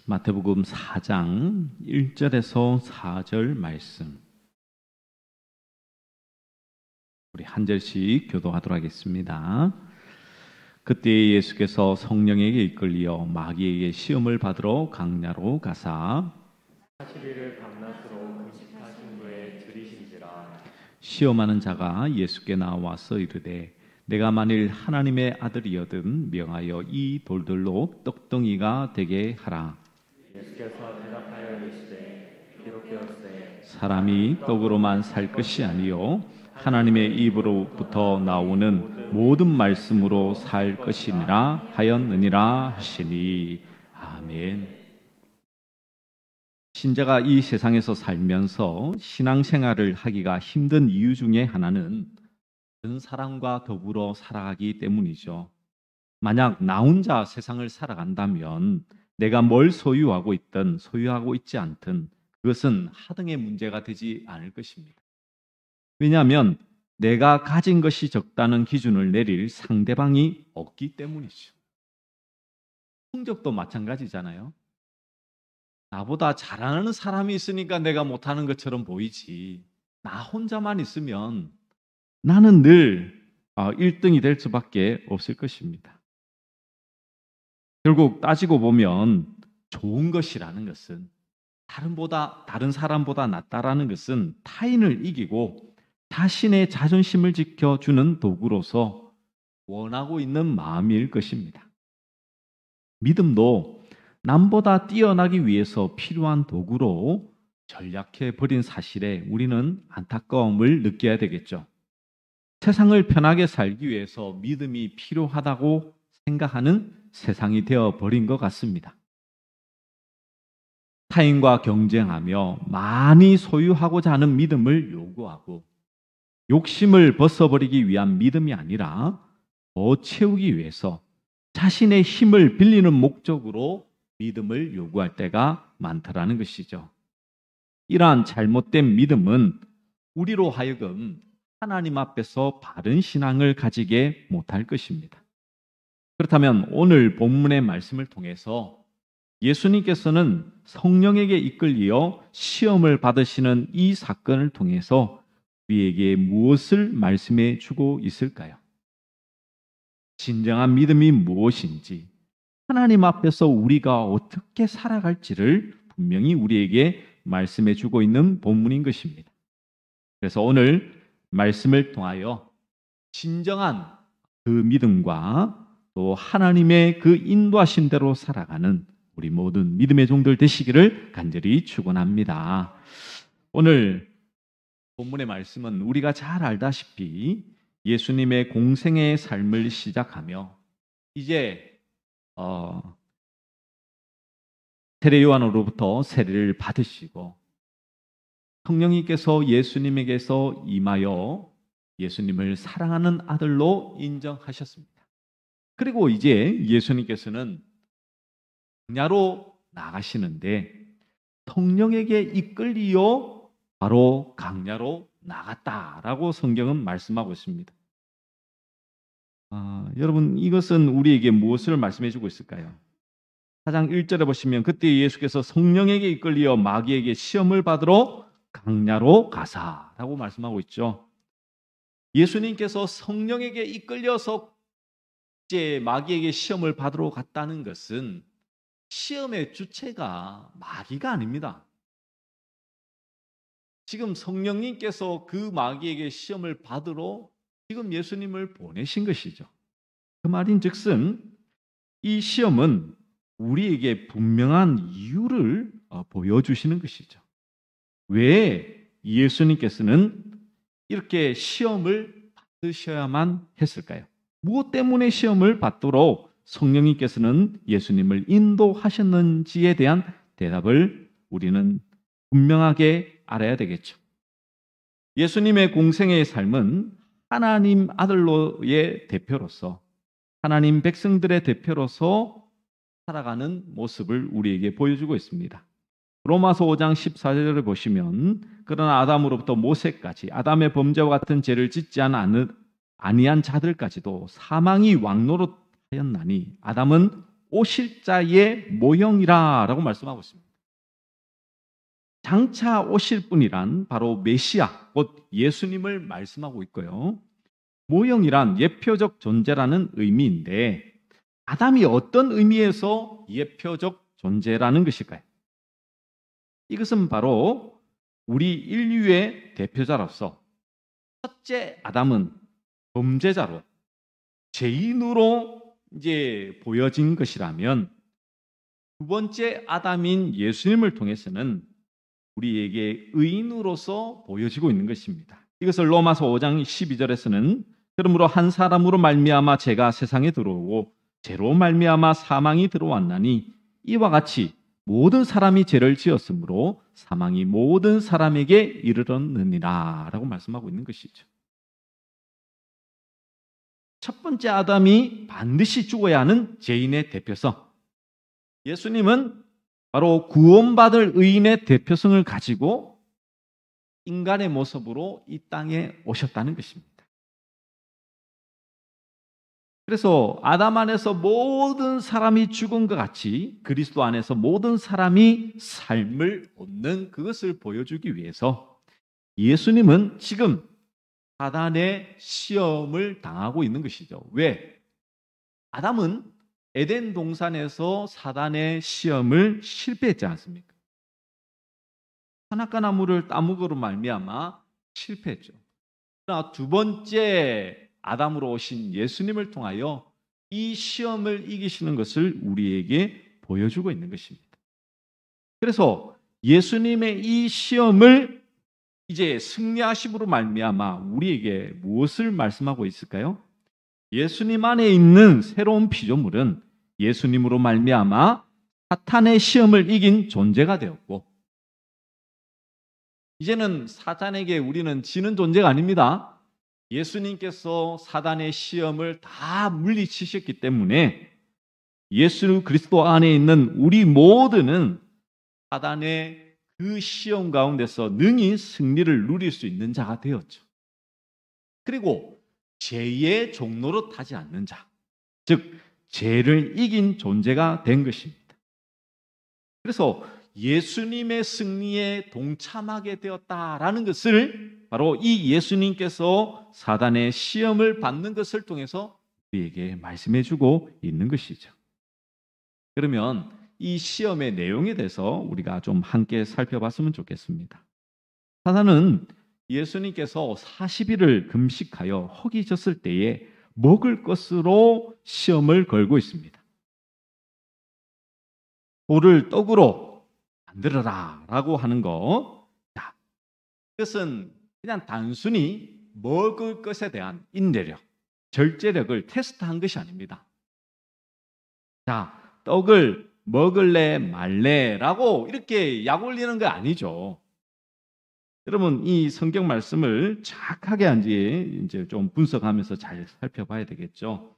마태복음 4장 1절에서 4절 말씀, 우리 한 절씩 교도하도록 하겠습니다. 그때 예수께서 성령에게 이끌려 마귀에게 시험을 받으러 강야로 가사 40일을 밤낮으로 금식하신 후에 들이신지라. 시험하는 자가 예수께 나와서 이르되 내가 만일 하나님의 아들이거든 명하여 이 돌들로 떡덩이가 되게 하라. 예수께서 대답하여 이르시되 기록되었으되 사람이 떡으로만 살 것이 아니요 하나님의 입으로부터 나오는 모든 말씀으로 살 것이니라 하였느니라 하시니. 아멘. 신자가 이 세상에서 살면서 신앙생활을 하기가 힘든 이유 중에 하나는 다른 사람과 더불어 살아가기 때문이죠. 만약 나 혼자 세상을 살아간다면 내가 뭘 소유하고 있든 소유하고 있지 않든 그것은 하등의 문제가 되지 않을 것입니다. 왜냐하면 내가 가진 것이 적다는 기준을 내릴 상대방이 없기 때문이죠. 성적도 마찬가지잖아요. 나보다 잘하는 사람이 있으니까 내가 못하는 것처럼 보이지, 나 혼자만 있으면 나는 늘 1등이 될 수밖에 없을 것입니다. 결국 따지고 보면 좋은 것이라는 것은 다른 사람보다 낫다라는 것은 타인을 이기고 자신의 자존심을 지켜주는 도구로서 원하고 있는 마음일 것입니다. 믿음도 남보다 뛰어나기 위해서 필요한 도구로 전락해 버린 사실에 우리는 안타까움을 느껴야 되겠죠. 세상을 편하게 살기 위해서 믿음이 필요하다고 생각하는 세상이 되어 버린 것 같습니다. 타인과 경쟁하며 많이 소유하고자 하는 믿음을 요구하고 욕심을 벗어버리기 위한 믿음이 아니라 더 채우기 위해서 자신의 힘을 빌리는 목적으로 믿음을 요구할 때가 많더라는 것이죠. 이러한 잘못된 믿음은 우리로 하여금 하나님 앞에서 바른 신앙을 가지게 못할 것입니다. 그렇다면 오늘 본문의 말씀을 통해서 예수님께서는 성령에게 이끌려 시험을 받으시는 이 사건을 통해서 우리에게 무엇을 말씀해 주고 있을까요? 진정한 믿음이 무엇인지, 하나님 앞에서 우리가 어떻게 살아갈지를 분명히 우리에게 말씀해 주고 있는 본문인 것입니다. 그래서 오늘 말씀을 통하여 진정한 그 믿음과 또 하나님의 그 인도하신 대로 살아가는 우리 모든 믿음의 종들 되시기를 간절히 축원합니다. 오늘 본문의 말씀은 우리가 잘 알다시피 예수님의 공생의 삶을 시작하며 이제 세례 요한으로부터 세례를 받으시고 성령님께서 예수님에게서 임하여 예수님을 사랑하는 아들로 인정하셨습니다. 그리고 이제 예수님께서는 강야로 나가시는데 성령에게 이끌리어 바로 강야로 나갔다라고 성경은 말씀하고 있습니다. 여러분, 이것은 우리에게 무엇을 말씀해 주고 있을까요? 4장 1절에 보시면 그때 예수께서 성령에게 이끌리어 마귀에게 시험을 받으러 강야로 가사라고 말씀하고 있죠. 예수님께서 성령에게 이끌려서 이제 마귀에게 시험을 받으러 갔다는 것은 시험의 주체가 마귀가 아닙니다. 지금 성령님께서 그 마귀에게 시험을 받으러 지금 예수님을 보내신 것이죠. 그 말인즉슨 이 시험은 우리에게 분명한 이유를 보여주시는 것이죠. 왜 예수님께서는 이렇게 시험을 받으셔야만 했을까요? 무엇 때문에 시험을 받도록 성령님께서는 예수님을 인도하셨는지에 대한 대답을 우리는 분명하게 알아야 되겠죠. 예수님의 공생의 삶은 하나님 아들로의 대표로서, 하나님 백성들의 대표로서 살아가는 모습을 우리에게 보여주고 있습니다. 로마서 5장 14절을 보시면 그러나 아담으로부터 모세까지 아담의 범죄와 같은 죄를 짓지 아니한 자들까지도 사망이 왕노릇하였나니 아담은 오실 자의 모형이라라고 말씀하고 있습니다. 장차 오실 분이란 바로 메시아, 곧 예수님을 말씀하고 있고요. 모형이란 예표적 존재라는 의미인데 아담이 어떤 의미에서 예표적 존재라는 것일까요? 이것은 바로 우리 인류의 대표자로서 첫째 아담은 범죄자로 죄인으로 이제 보여진 것이라면 두 번째 아담인 예수님을 통해서는 우리에게 의인으로서 보여지고 있는 것입니다. 이것을 로마서 5장 12절에서는 그러므로 한 사람으로 말미암아 죄가 세상에 들어오고 죄로 말미암아 사망이 들어왔나니 이와 같이 모든 사람이 죄를 지었으므로 사망이 모든 사람에게 이르렀느니라 라고 말씀하고 있는 것이죠. 첫 번째 아담이 반드시 죽어야 하는 죄인의 대표성. 예수님은 바로 구원받을 의인의 대표성을 가지고 인간의 모습으로 이 땅에 오셨다는 것입니다. 그래서 아담 안에서 모든 사람이 죽은 것 같이 그리스도 안에서 모든 사람이 삶을 얻는 그것을 보여주기 위해서 예수님은 지금 사단의 시험을 당하고 있는 것이죠. 왜? 아담은 에덴 동산에서 사단의 시험을 실패했지 않습니까? 선악과 나무를 따먹으로 말미암아 실패했죠. 그러나 두 번째 아담으로 오신 예수님을 통하여 이 시험을 이기시는 것을 우리에게 보여주고 있는 것입니다. 그래서 예수님의 이 시험을 이제 승리하심으로 말미암아 우리에게 무엇을 말씀하고 있을까요? 예수님 안에 있는 새로운 피조물은 예수님으로 말미암아 사탄의 시험을 이긴 존재가 되었고 이제는 사탄에게 우리는 지는 존재가 아닙니다. 예수님께서 사단의 시험을 다 물리치셨기 때문에 예수 그리스도 안에 있는 우리 모두는 사단의 그 시험 가운데서 능히 승리를 누릴 수 있는 자가 되었죠. 그리고 죄의 종로로 타지 않는 자, 즉 죄를 이긴 존재가 된 것입니다. 그래서 예수님의 승리에 동참하게 되었다라는 것을 바로 이 예수님께서 사단의 시험을 받는 것을 통해서 우리에게 말씀해 주고 있는 것이죠. 그러면 이 시험의 내용에 대해서 우리가 좀 함께 살펴봤으면 좋겠습니다. 사단은 예수님께서 40일을 금식하여 허기 졌을 때에 먹을 것으로 시험을 걸고 있습니다. 돌을 떡으로 만들어라 라고 하는 거. 자, 이것은 그냥 단순히 먹을 것에 대한 인내력, 절제력을 테스트한 것이 아닙니다. 자, 떡을 먹을래 말래라고 이렇게 약 올리는 거 아니죠. 여러분 이 성경 말씀을 정확하게 이제 좀 분석하면서 잘 살펴봐야 되겠죠.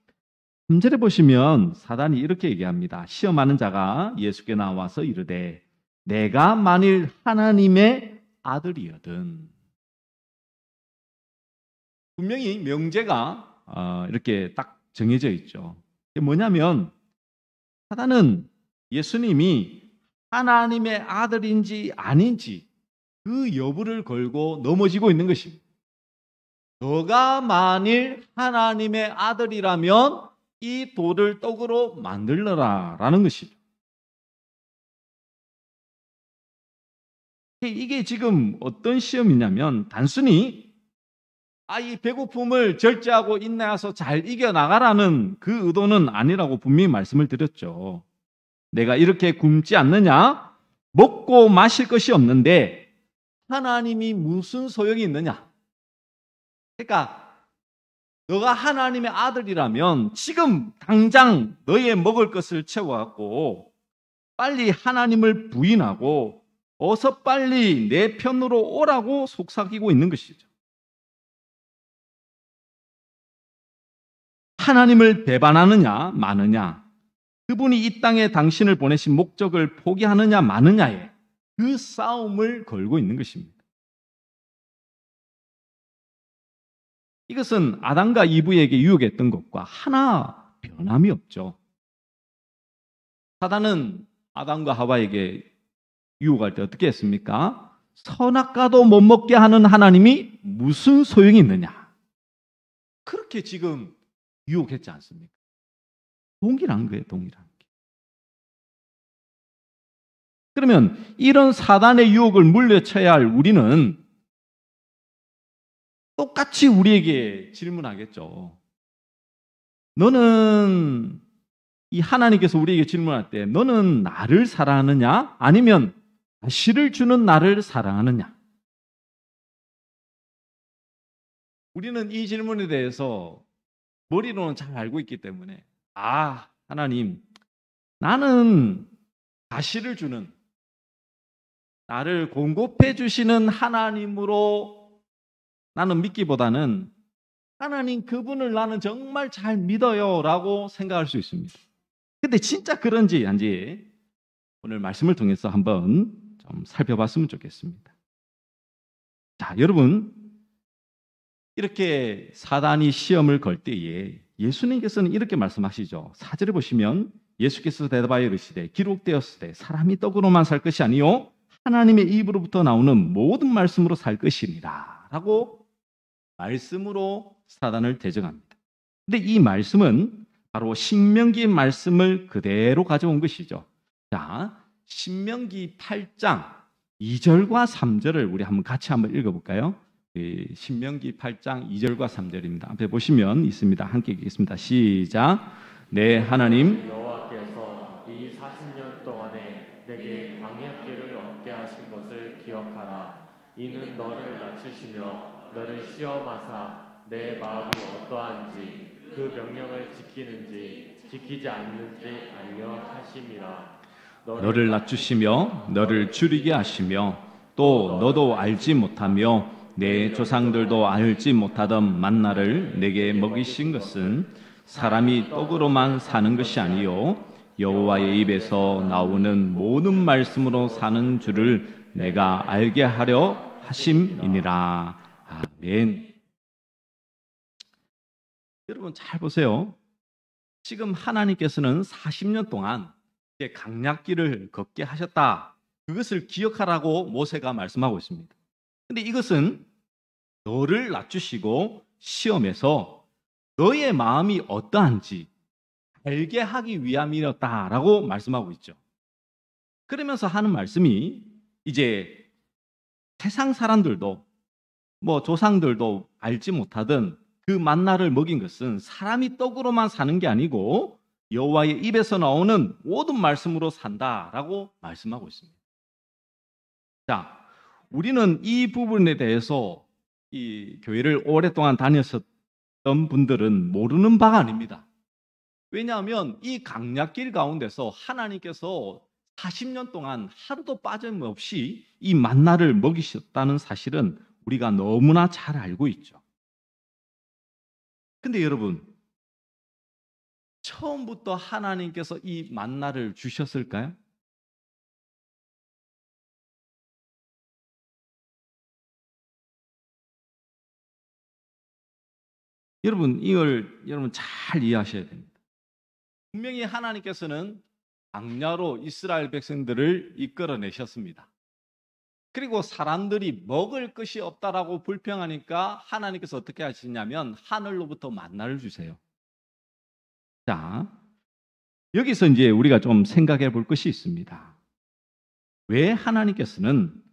3절에 보시면 사단이 이렇게 얘기합니다. 시험하는 자가 예수께 나와서 이르되 내가 만일 하나님의 아들이거든. 분명히 명제가 이렇게 딱 정해져 있죠. 이게 뭐냐면 사단은 예수님이 하나님의 아들인지 아닌지 그 여부를 걸고 넘어지고 있는 것입니다. 너가 만일 하나님의 아들이라면 이 돌을 떡으로 만들어라 라는 것이죠. 이게 지금 어떤 시험이냐면 단순히 이 배고픔을 절제하고 인내해서 잘 이겨나가라는 그 의도는 아니라고 분명히 말씀을 드렸죠. 내가 이렇게 굶지 않느냐? 먹고 마실 것이 없는데 하나님이 무슨 소용이 있느냐? 그러니까 너가 하나님의 아들이라면 지금 당장 너의 먹을 것을 채워갖고 빨리 하나님을 부인하고 어서 빨리 내 편으로 오라고 속삭이고 있는 것이죠. 하나님을 배반하느냐 마느냐, 그분이 이 땅에 당신을 보내신 목적을 포기하느냐 마느냐에 그 싸움을 걸고 있는 것입니다. 이것은 아담과 이브에게 유혹했던 것과 하나 변함이 없죠. 사단은 아담과 하와에게 유혹할 때 어떻게 했습니까? 선악과도 못 먹게 하는 하나님이 무슨 소용이 있느냐? 그렇게 지금 유혹했지 않습니까? 동일한 거예요, 동일한 게. 그러면 이런 사단의 유혹을 물리쳐야 할 우리는 똑같이 우리에게 질문하겠죠. 너는, 이 하나님께서 우리에게 질문할 때 너는 나를 사랑하느냐? 아니면 과실을 주는 나를 사랑하느냐? 우리는 이 질문에 대해서 머리로는 잘 알고 있기 때문에 하나님, 나는 과실을 주는, 나를 공급해 주시는 하나님으로 나는 믿기보다는 하나님 그분을 나는 정말 잘 믿어요 라고 생각할 수 있습니다. 근데 진짜 그런지 아닌지 오늘 말씀을 통해서 한번 좀 살펴봤으면 좋겠습니다. 자, 여러분, 이렇게 사단이 시험을 걸 때에 예수님께서는 이렇게 말씀하시죠. 4절에 보시면 예수께서 대답하여 이르시되 기록되었으되 사람이 떡으로만 살 것이 아니요 하나님의 입으로부터 나오는 모든 말씀으로 살 것이니라 라고 말씀으로 사단을 대적합니다. 근데 이 말씀은 바로 신명기 말씀을 그대로 가져온 것이죠. 자, 신명기 8장 2절과 3절을 우리 같이 한번 읽어볼까요? 신명기 8장 2절과 3절입니다. 앞에 보시면 있습니다. 함께 읽겠습니다. 시작. 내 하나님 여호와께서 이 40년 동안에 내게 광야길을 얻게 하신 것을 기억하라. 이는 너를 낮추시며 너를 시험하사 내 마음이 어떠한지 그 명령을 지키는지 지키지 않는지 알려 하심이라. 너를 낮추시며 너를 줄이게 하시며 또 너도 알지 못하며 내 조상들도 알지 못하던 만나를 내게 먹이신 것은 사람이 떡으로만 사는 것이 아니요 여호와의 입에서 나오는 모든 말씀으로 사는 줄을 내가 알게 하려 하심이니라. 아멘. 여러분 잘 보세요. 지금 하나님께서는 40년 동안 강약길을 걷게 하셨다. 그것을 기억하라고 모세가 말씀하고 있습니다. 근데 이것은 너를 낮추시고 시험해서 너의 마음이 어떠한지 알게 하기 위함이었다라고 말씀하고 있죠. 그러면서 하는 말씀이 이제 세상 사람들도 조상들도 알지 못하던 그 만나를 먹인 것은 사람이 떡으로만 사는 게 아니고 여호와의 입에서 나오는 모든 말씀으로 산다라고 말씀하고 있습니다. 자, 우리는 이 부분에 대해서 이 교회를 오랫동안 다녔었던 분들은 모르는 바가 아닙니다. 왜냐하면 이 강약길 가운데서 하나님께서 40년 동안 하루도 빠짐없이 이 만나를 먹이셨다는 사실은 우리가 너무나 잘 알고 있죠. 근데 여러분, 처음부터 하나님께서 이 만나를 주셨을까요? 여러분, 이걸 잘 이해하셔야 됩니다. 분명히 하나님께서는 광야로 이스라엘 백성들을 이끌어내셨습니다. 그리고 사람들이 먹을 것이 없다라고 불평하니까 하나님께서 어떻게 하시냐면 하늘로부터 만나를 주세요. 자, 여기서 이제 우리가 좀 생각해 볼 것이 있습니다. 왜 하나님께서는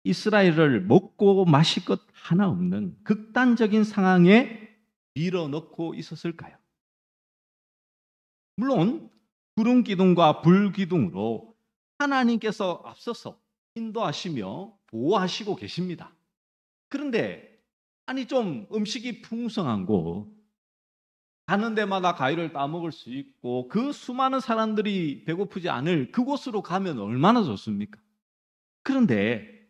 이스라엘을 먹고 마실 것 하나 없는 극단적인 상황에 밀어넣고 있었을까요? 물론 구름 기둥과 불 기둥으로 하나님께서 앞서서 인도하시며 보호하시고 계십니다. 그런데 좀 음식이 풍성한 곳, 가는 데마다 과일을 따먹을 수 있고 그 수많은 사람들이 배고프지 않을 그곳으로 가면 얼마나 좋습니까? 그런데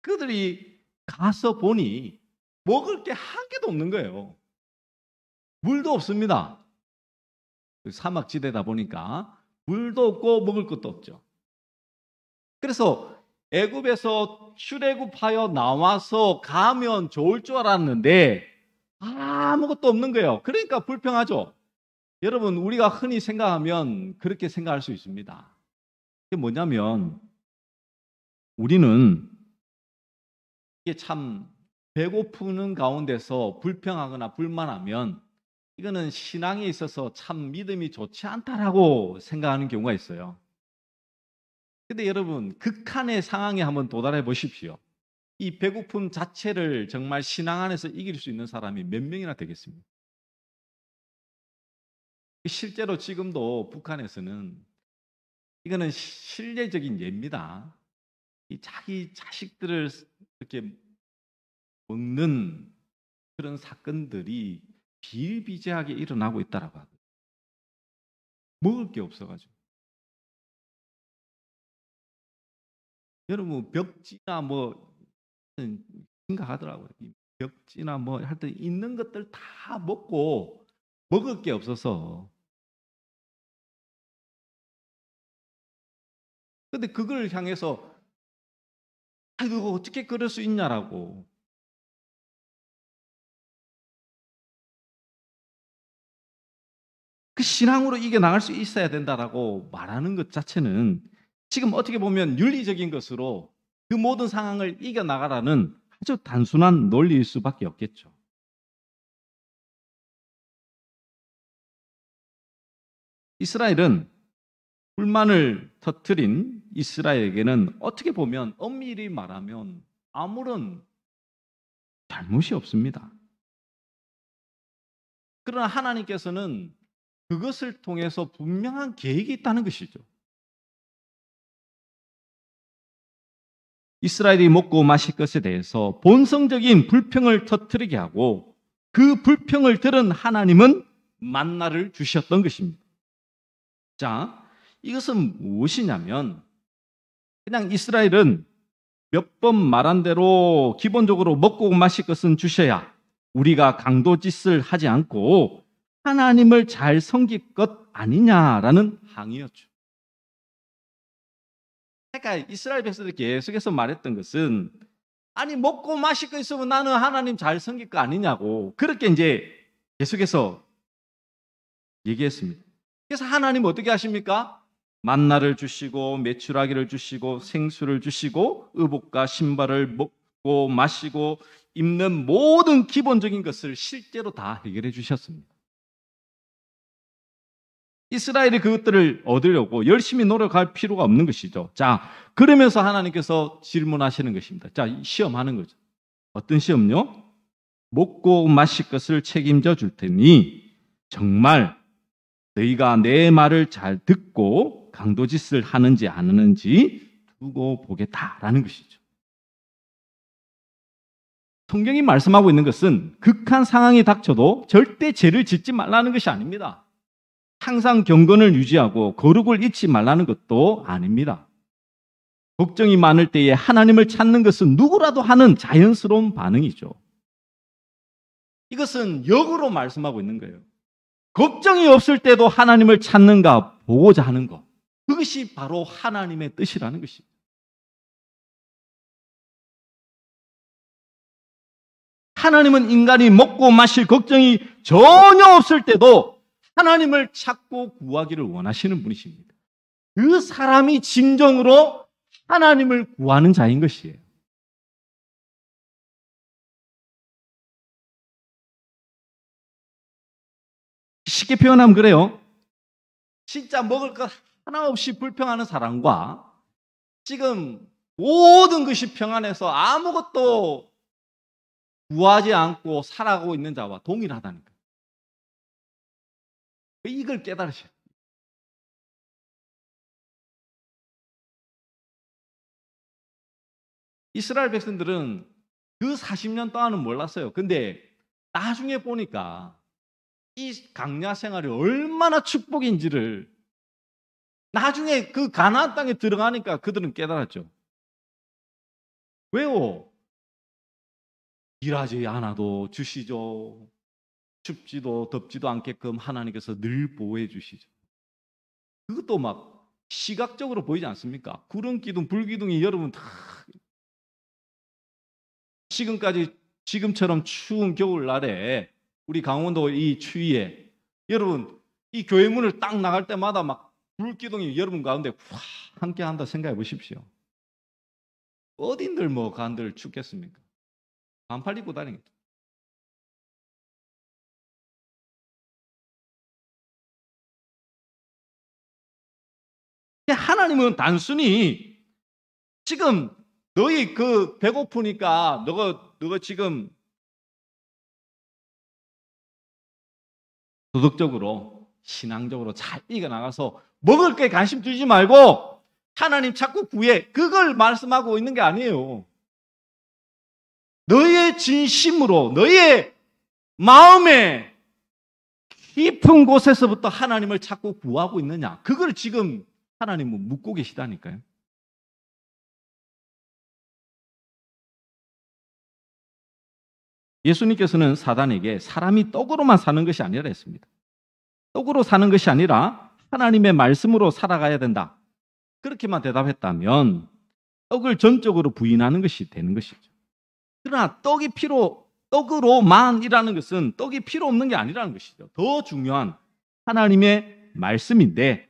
그들이 가서 보니 먹을 게 한 개도 없는 거예요. 물도 없습니다. 사막지대다 보니까 물도 없고 먹을 것도 없죠. 그래서 애굽에서 출애굽하여 나와서 가면 좋을 줄 알았는데 아무것도 없는 거예요. 그러니까 불평하죠. 여러분, 우리가 흔히 생각하면 그렇게 생각할 수 있습니다. 그게 뭐냐면 우리는 이게 참 배고프는 가운데서 불평하거나 불만하면 이거는 신앙에 있어서 참 믿음이 좋지 않다라고 생각하는 경우가 있어요. 근데 여러분, 극한의 상황에 한번 도달해 보십시오. 이 배고픔 자체를 정말 신앙 안에서 이길 수 있는 사람이 몇 명이나 되겠습니까? 실제로 지금도 북한에서는 이거는 실례적인 예입니다. 이 자기 자식들을 이렇게 먹는 그런 사건들이 비일비재하게 일어나고 있다라고 하거든요. 먹을 게 없어가지고. 여러분, 벽지나 뭐 심각하더라고요. 벽지나 뭐 하여튼 있는 것들 다 먹고 먹을 게 없어서. 근데 그걸 향해서 아이고 어떻게 그럴 수 있냐라고. 그 신앙으로 이겨나갈 수 있어야 된다라고 말하는 것 자체는 지금 어떻게 보면 윤리적인 것으로 그 모든 상황을 이겨나가라는 아주 단순한 논리일 수밖에 없겠죠. 이스라엘은 불만을 터뜨린 이스라엘에게는 어떻게 보면 엄밀히 말하면 아무런 잘못이 없습니다. 그러나 하나님께서는 그것을 통해서 분명한 계획이 있다는 것이죠. 이스라엘이 먹고 마실 것에 대해서 본성적인 불평을 터뜨리게 하고 그 불평을 들은 하나님은 만나를 주셨던 것입니다. 자, 이것은 무엇이냐면 그냥 이스라엘은 몇 번 말한 대로 기본적으로 먹고 마실 것은 주셔야 우리가 강도짓을 하지 않고 하나님을 잘 섬길 것 아니냐라는 항의였죠. 그러니까 이스라엘 백성들이 계속해서 말했던 것은 아니 먹고 마실 거 있으면 나는 하나님 잘 섬길 거 아니냐고 그렇게 이제 계속해서 얘기했습니다. 그래서 하나님 어떻게 하십니까? 만나를 주시고 메추라기를 주시고 생수를 주시고 의복과 신발을 먹고 마시고 입는 모든 기본적인 것을 실제로 다 해결해 주셨습니다. 이스라엘이 그것들을 얻으려고 열심히 노력할 필요가 없는 것이죠. 자, 그러면서 하나님께서 질문하시는 것입니다. 자, 시험하는 거죠. 어떤 시험요? 먹고 마실 것을 책임져 줄 테니 정말 너희가 내 말을 잘 듣고 강도짓을 하는지 안 하는지 두고 보겠다라는 것이죠. 성경이 말씀하고 있는 것은 극한 상황이 닥쳐도 절대 죄를 짓지 말라는 것이 아닙니다. 항상 경건을 유지하고 거룩을 잊지 말라는 것도 아닙니다. 걱정이 많을 때에 하나님을 찾는 것은 누구라도 하는 자연스러운 반응이죠. 이것은 역으로 말씀하고 있는 거예요. 걱정이 없을 때도 하나님을 찾는가 보고자 하는 것. 그것이 바로 하나님의 뜻이라는 것입니다. 하나님은 인간이 먹고 마실 걱정이 전혀 없을 때도 하나님을 찾고 구하기를 원하시는 분이십니다. 그 사람이 진정으로 하나님을 구하는 자인 것이에요. 쉽게 표현하면 그래요. 진짜 먹을 것 하나 없이 불평하는 사람과 지금 모든 것이 평안해서 아무것도 구하지 않고 살아가고 있는 자와 동일하다니까. 이걸 깨달으셔야 돼요. 이스라엘 백성들은 그 40년 동안은 몰랐어요. 근데 나중에 보니까 이 강야 생활이 얼마나 축복인지를 나중에 그 가나안 땅에 들어가니까 그들은 깨달았죠. 왜요? 일하지 않아도 주시죠. 춥지도 덥지도 않게끔 하나님께서 늘 보호해 주시죠. 그것도 막 시각적으로 보이지 않습니까? 구름 기둥, 불 기둥이 여러분 다 지금처럼 추운 겨울날에 우리 강원도 이 추위에 여러분 이 교회 문을 딱 나갈 때마다 막 불기둥이 여러분 가운데 확 함께 한다 생각해 보십시오. 어딘들 뭐 간들 죽겠습니까? 반팔 입고 다니겠다. 하나님은 단순히 지금 너희 그 배고프니까 너가 지금 도덕적으로 신앙적으로 잘 이겨나가서 먹을 게 관심 두지 말고 하나님 자꾸 구해. 그걸 말씀하고 있는 게 아니에요. 너의 진심으로 너의 마음의 깊은 곳에서부터 하나님을 자꾸 구하고 있느냐. 그걸 지금 하나님은 묻고 계시다니까요. 예수님께서는 사단에게 사람이 떡으로만 사는 것이 아니라 했습니다. 떡으로 사는 것이 아니라 하나님의 말씀으로 살아가야 된다. 그렇게만 대답했다면 떡을 전적으로 부인하는 것이 되는 것이죠. 그러나 떡으로만이라는 것은 떡이 필요 없는 게 아니라는 것이죠. 더 중요한 하나님의 말씀인데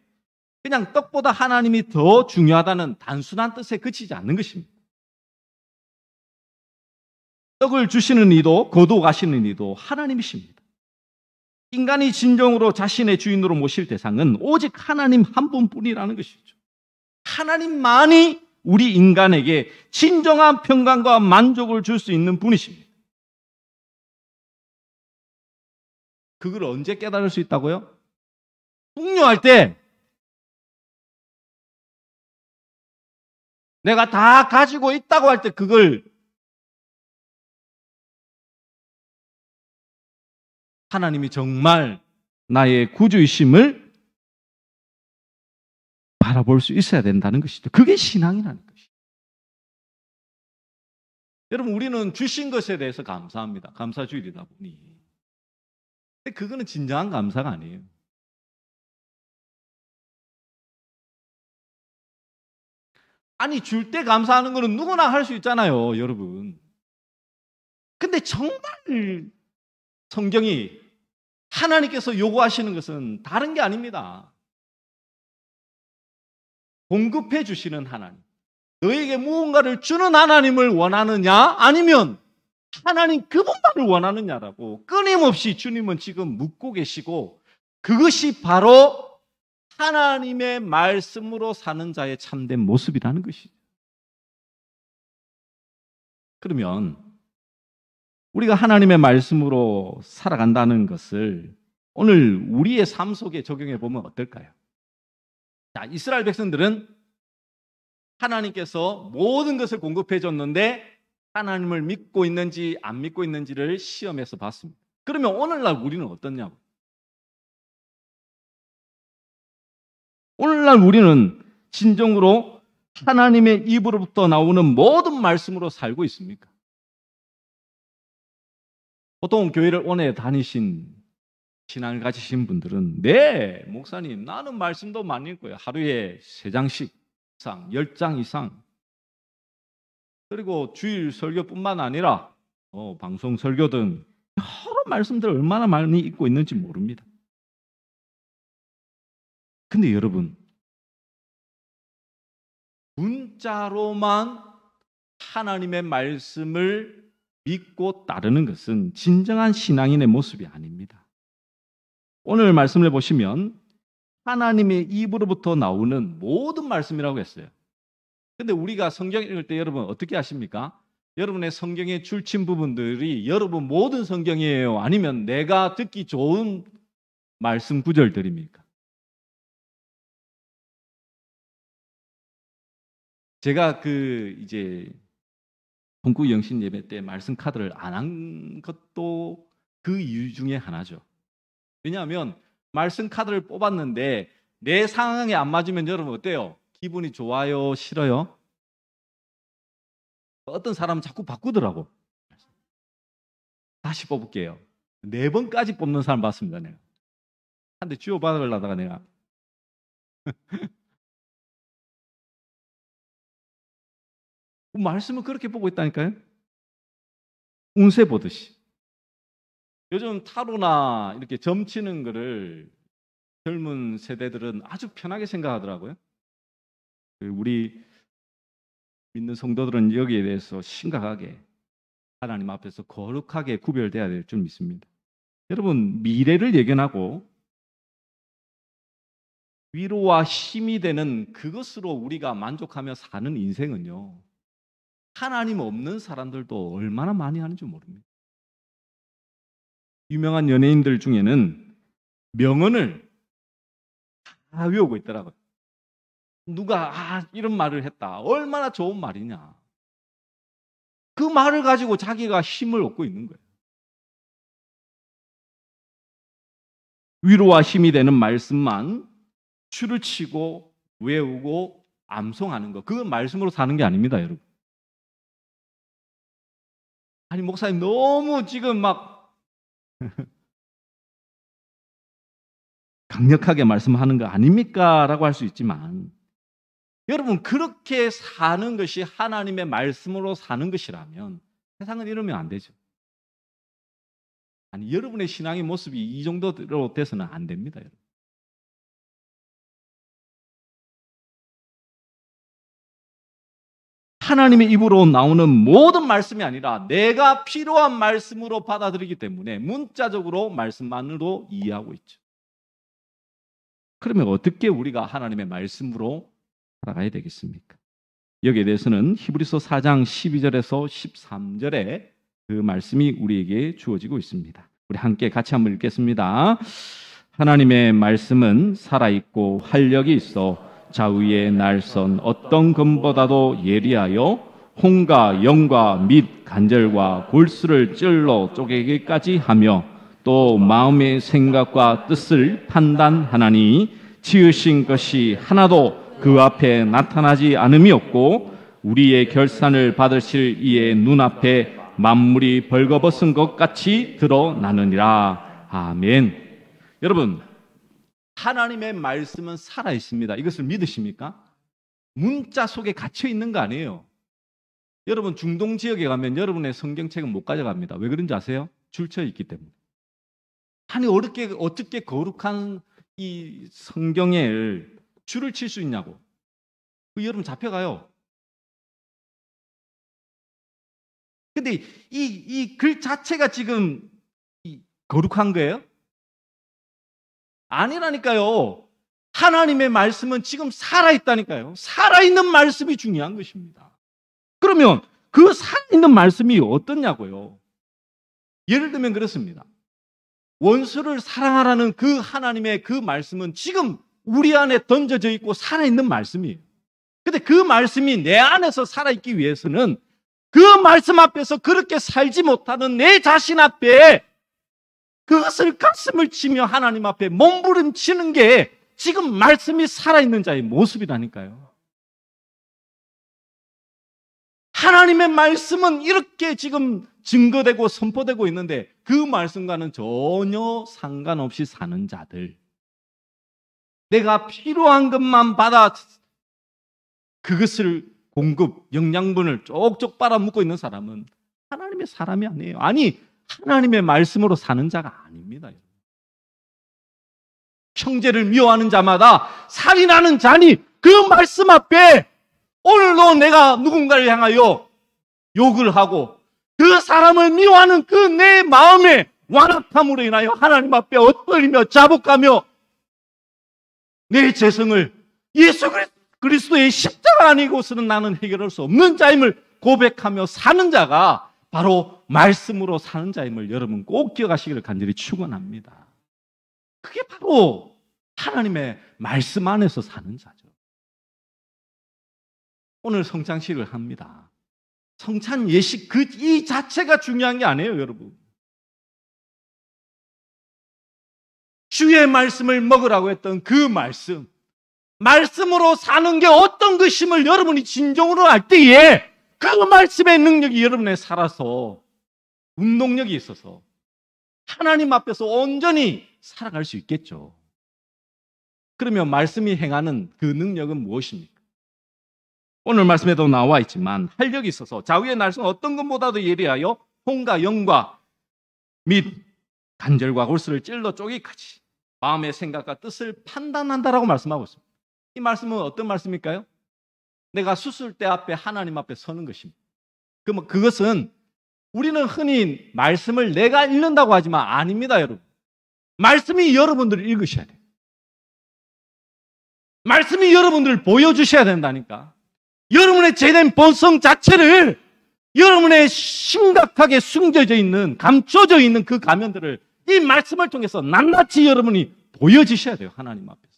그냥 떡보다 하나님이 더 중요하다는 단순한 뜻에 그치지 않는 것입니다. 떡을 주시는 이도 거두가시는 이도 하나님이십니다. 인간이 진정으로 자신의 주인으로 모실 대상은 오직 하나님 한 분뿐이라는 것이죠. 하나님만이 우리 인간에게 진정한 평강과 만족을 줄 수 있는 분이십니다. 그걸 언제 깨달을 수 있다고요? 풍요할 때 내가 다 가지고 있다고 할 때 그걸 하나님이 정말 나의 구주이심을 바라볼 수 있어야 된다는 것이죠. 그게 신앙이라는 것이죠. 여러분 우리는 주신 것에 대해서 감사합니다. 감사주일이다 보니. 근데 그거는 진정한 감사가 아니에요. 아니 줄 때 감사하는 거는 누구나 할 수 있잖아요, 여러분. 근데 정말 성경이 하나님께서 요구하시는 것은 다른 게 아닙니다. 공급해 주시는 하나님. 너에게 무언가를 주는 하나님을 원하느냐? 아니면 하나님 그분만을 원하느냐라고 끊임없이 주님은 지금 묻고 계시고 그것이 바로 하나님의 말씀으로 사는 자의 참된 모습이라는 것이죠. 그러면 우리가 하나님의 말씀으로 살아간다는 것을 오늘 우리의 삶 속에 적용해 보면 어떨까요? 자, 이스라엘 백성들은 하나님께서 모든 것을 공급해 줬는데 하나님을 믿고 있는지 안 믿고 있는지를 시험해서 봤습니다. 그러면 오늘날 우리는 어떻냐고? 오늘날 우리는 진정으로 하나님의 입으로부터 나오는 모든 말씀으로 살고 있습니까? 보통 교회를 오래 다니신 신앙을 가지신 분들은 네, 목사님 나는 말씀도 많이 읽고요. 하루에 3장씩 이상, 10장 이상. 그리고 주일 설교뿐만 아니라 방송 설교 등 여러 말씀들을 얼마나 많이 읽고 있는지 모릅니다. 근데 여러분 문자로만 하나님의 말씀을 믿고 따르는 것은 진정한 신앙인의 모습이 아닙니다. 오늘 말씀을 보시면 하나님의 입으로부터 나오는 모든 말씀이라고 했어요. 근데 우리가 성경 읽을 때 여러분 어떻게 하십니까? 여러분의 성경에 줄친 부분들이 여러분 모든 성경이에요? 아니면 내가 듣기 좋은 말씀 구절들입니까? 제가 이제 동구 영신 예배 때 말씀 카드를 안 한 것도 그 이유 중에 하나죠. 왜냐하면 말씀 카드를 뽑았는데 내 상황에 안 맞으면 여러분 어때요? 기분이 좋아요? 싫어요? 어떤 사람은 자꾸 바꾸더라고. 다시 뽑을게요. 4번까지 뽑는 사람 봤습니다. 내가 한 대 쥐어 받으려다가 내가 말씀을 그렇게 보고 있다니까요. 운세 보듯이. 요즘 타로나 이렇게 점치는 거를 젊은 세대들은 아주 편하게 생각하더라고요. 우리 믿는 성도들은 여기에 대해서 심각하게 하나님 앞에서 거룩하게 구별돼야 될 줄 믿습니다. 여러분, 미래를 예견하고 위로와 힘이 되는 그것으로 우리가 만족하며 사는 인생은요, 하나님 없는 사람들도 얼마나 많이 하는지 모릅니다. 유명한 연예인들 중에는 명언을 다 외우고 있더라고요. 누가 이런 말을 했다. 얼마나 좋은 말이냐. 그 말을 가지고 자기가 힘을 얻고 있는 거예요. 위로와 힘이 되는 말씀만 줄을 치고 외우고 암송하는 거, 그건 말씀으로 사는 게 아닙니다, 여러분. 아니, 목사님 너무 지금 막 강력하게 말씀하는 거 아닙니까? 라고 할 수 있지만, 여러분, 그렇게 사는 것이 하나님의 말씀으로 사는 것이라면 세상은 이러면 안 되죠. 아니, 여러분의 신앙의 모습이 이 정도로 돼서는 안 됩니다, 여러분. 하나님의 입으로 나오는 모든 말씀이 아니라 내가 필요한 말씀으로 받아들이기 때문에 문자적으로 말씀만으로 이해하고 있죠. 그러면 어떻게 우리가 하나님의 말씀으로 살아가야 되겠습니까? 여기에 대해서는 히브리서 4장 12절에서 13절에 그 말씀이 우리에게 주어지고 있습니다. 우리 함께 같이 한번 읽겠습니다. 하나님의 말씀은 살아있고 활력이 있어 좌우의 날선 어떤 검보다도 예리하여 혼과 영과 및 간절과 골수를 찔러 쪼개기까지 하며 또 마음의 생각과 뜻을 판단하나니 지으신 것이 하나도 그 앞에 나타나지 않음이 없고 우리의 결산을 받으실 이의 눈앞에 만물이 벌거벗은 것 같이 드러나느니라. 아멘. 여러분, 하나님의 말씀은 살아있습니다. 이것을 믿으십니까? 문자 속에 갇혀 있는 거 아니에요. 여러분, 중동 지역에 가면 여러분의 성경책은 못 가져갑니다. 왜 그런지 아세요? 줄쳐 있기 때문에. 아니, 어떻게 거룩한 이 성경에 줄을 칠 수 있냐고. 여러분 잡혀가요. 근데 이 글 자체가 지금 거룩한 거예요? 아니라니까요. 하나님의 말씀은 지금 살아있다니까요. 살아있는 말씀이 중요한 것입니다. 그러면 그 살아있는 말씀이 어떻냐고요? 예를 들면 그렇습니다. 원수를 사랑하라는 그 하나님의 그 말씀은 지금 우리 안에 던져져 있고 살아있는 말씀이에요. 근데 그 말씀이 내 안에서 살아있기 위해서는 그 말씀 앞에서 그렇게 살지 못하는 내 자신 앞에 그것을 가슴을 치며 하나님 앞에 몸부림치는 게 지금 말씀이 살아있는 자의 모습이라니까요. 하나님의 말씀은 이렇게 지금 증거되고 선포되고 있는데 그 말씀과는 전혀 상관없이 사는 자들, 내가 필요한 것만 받아 그것을 공급, 영양분을 쪽쪽 빨아먹고 있는 사람은 하나님의 사람이 아니에요. 아니, 하나님의 말씀으로 사는 자가 아닙니다. 형제를 미워하는 자마다 살인하는 자니 그 말씀 앞에 오늘도 내가 누군가를 향하여 욕을 하고 그 사람을 미워하는 그 내 마음의 완악함으로 인하여 하나님 앞에 엇떨리며 자복하며 내 죄성을 예수 그리스도의 십자가 아니고서는 나는 해결할 수 없는 자임을 고백하며 사는 자가 바로 말씀으로 사는 자임을 여러분 꼭 기억하시기를 간절히 축원합니다. 그게 바로 하나님의 말씀 안에서 사는 자죠. 오늘 성찬식을 합니다. 성찬 예식 이 자체가 중요한 게 아니에요, 여러분. 주의 말씀을 먹으라고 했던 그 말씀으로 사는 게 어떤 것임을 여러분이 진정으로 알 때에 그 말씀의 능력이 여러분에 살아서 운동력이 있어서 하나님 앞에서 온전히 살아갈 수 있겠죠. 그러면 말씀이 행하는 그 능력은 무엇입니까? 오늘 말씀에도 나와 있지만 활력이 있어서 좌우의 날선 어떤 것보다도 예리하여 혼과 영과 및 간절과 골수를 찔러 쪼개기까지 마음의 생각과 뜻을 판단한다라고 말씀하고 있습니다. 이 말씀은 어떤 말씀일까요? 내가 수술대 앞에 하나님 앞에 서는 것입니다. 그럼 그것은 우리는 흔히 말씀을 내가 읽는다고 하지만 아닙니다, 여러분. 말씀이 여러분들을 읽으셔야 돼요. 말씀이 여러분들을 보여주셔야 된다니까. 여러분의 죄된 본성 자체를 여러분의 심각하게 숨겨져 있는, 감춰져 있는 그 가면들을 이 말씀을 통해서 낱낱이 여러분이 보여주셔야 돼요, 하나님 앞에서.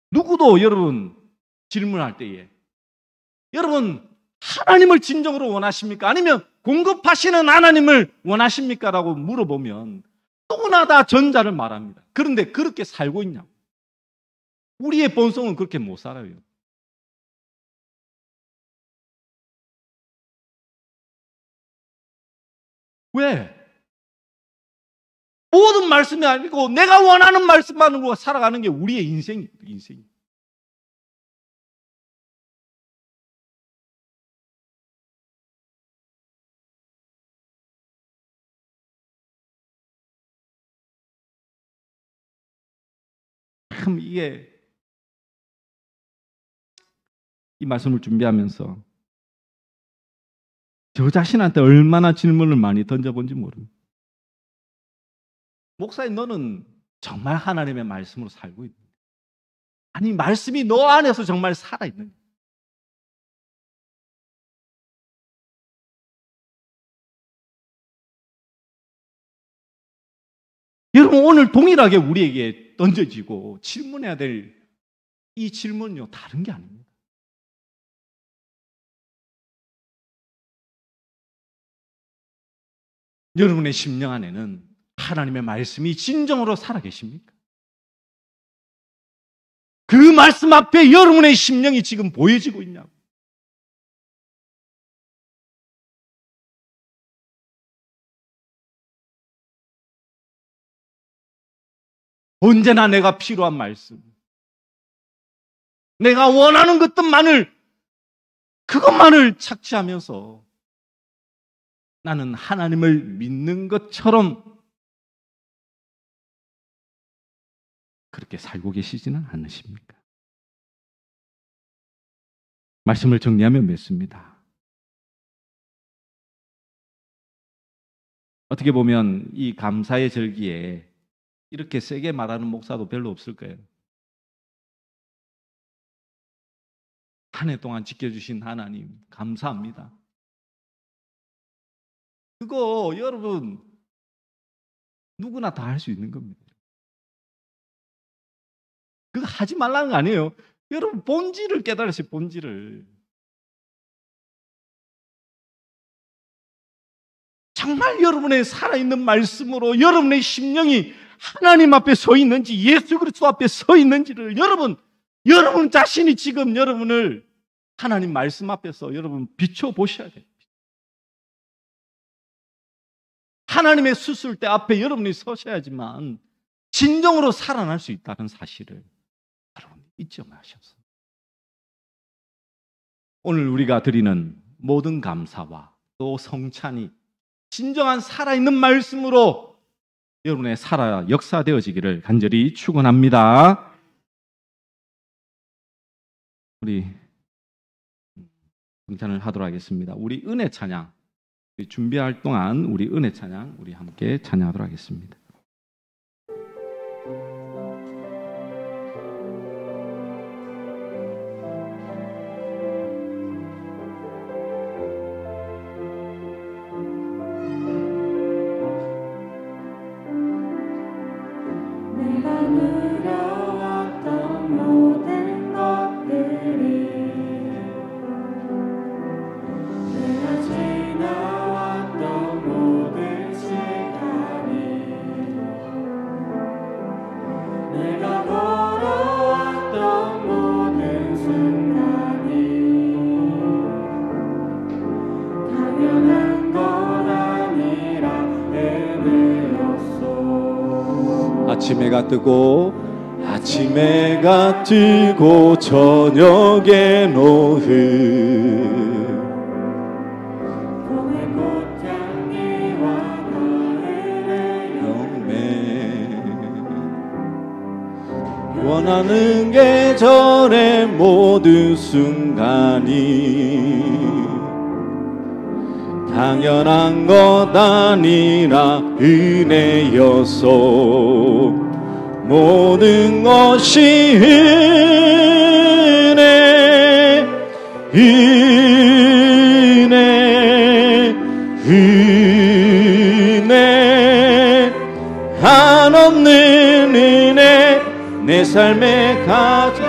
누구도 여러분 질문할 때에 여러분 하나님을 진정으로 원하십니까? 아니면 공급하시는 하나님을 원하십니까? 라고 물어보면 누구나 다 전자를 말합니다. 그런데 그렇게 살고 있냐고. 우리의 본성은 그렇게 못 살아요. 왜? 모든 말씀이 아니고 내가 원하는 말씀만으로 살아가는 게 우리의 인생이에요. 인생. 참 이게 이 말씀을 준비하면서 저 자신한테 얼마나 질문을 많이 던져본지 모릅니다. 목사님, 너는 정말 하나님의 말씀으로 살고 있는 거야? 아니, 말씀이 너 안에서 정말 살아있는 거야? 여러분, 오늘 동일하게 우리에게 던져지고 질문해야 될 이 질문은요, 다른 게 아닙니다. 여러분의 심령 안에는 하나님의 말씀이 진정으로 살아계십니까? 그 말씀 앞에 여러분의 심령이 지금 보여지고 있냐고. 언제나 내가 필요한 말씀, 내가 원하는 것들만을, 그것만을 착취하면서 나는 하나님을 믿는 것처럼 그렇게 살고 계시지는 않으십니까? 말씀을 정리하면 맺습니다. 어떻게 보면 이 감사의 절기에 이렇게 세게 말하는 목사도 별로 없을 거예요. 한 해 동안 지켜주신 하나님 감사합니다. 그거 여러분 누구나 다 할 수 있는 겁니다. 그거 하지 말라는 거 아니에요. 여러분 본질을 깨달으세요. 본질을. 정말 여러분의 살아있는 말씀으로 여러분의 심령이 하나님 앞에 서 있는지, 예수 그리스도 앞에 서 있는지를 여러분 자신이 지금 여러분을 하나님 말씀 앞에서 여러분 비춰보셔야 돼요. 하나님의 수술대 앞에 여러분이 서셔야지만 진정으로 살아날 수 있다는 사실을 여러분 잊지 마셨어요. 오늘 우리가 드리는 모든 감사와 또 성찬이 진정한 살아있는 말씀으로 여러분의 살아 역사되어지기를 간절히 축원합니다. 우리 성찬을 하도록 하겠습니다. 우리 은혜 찬양 준비할 동안 우리 은혜 찬양 우리 함께 찬양하도록 하겠습니다. 아침해가 뜨고 저녁에 노을 원하는 계절의 모든 순간이 당연한 것 아니라 은혜여서 모든 것이 은혜 한없는 은혜 내 삶의 가장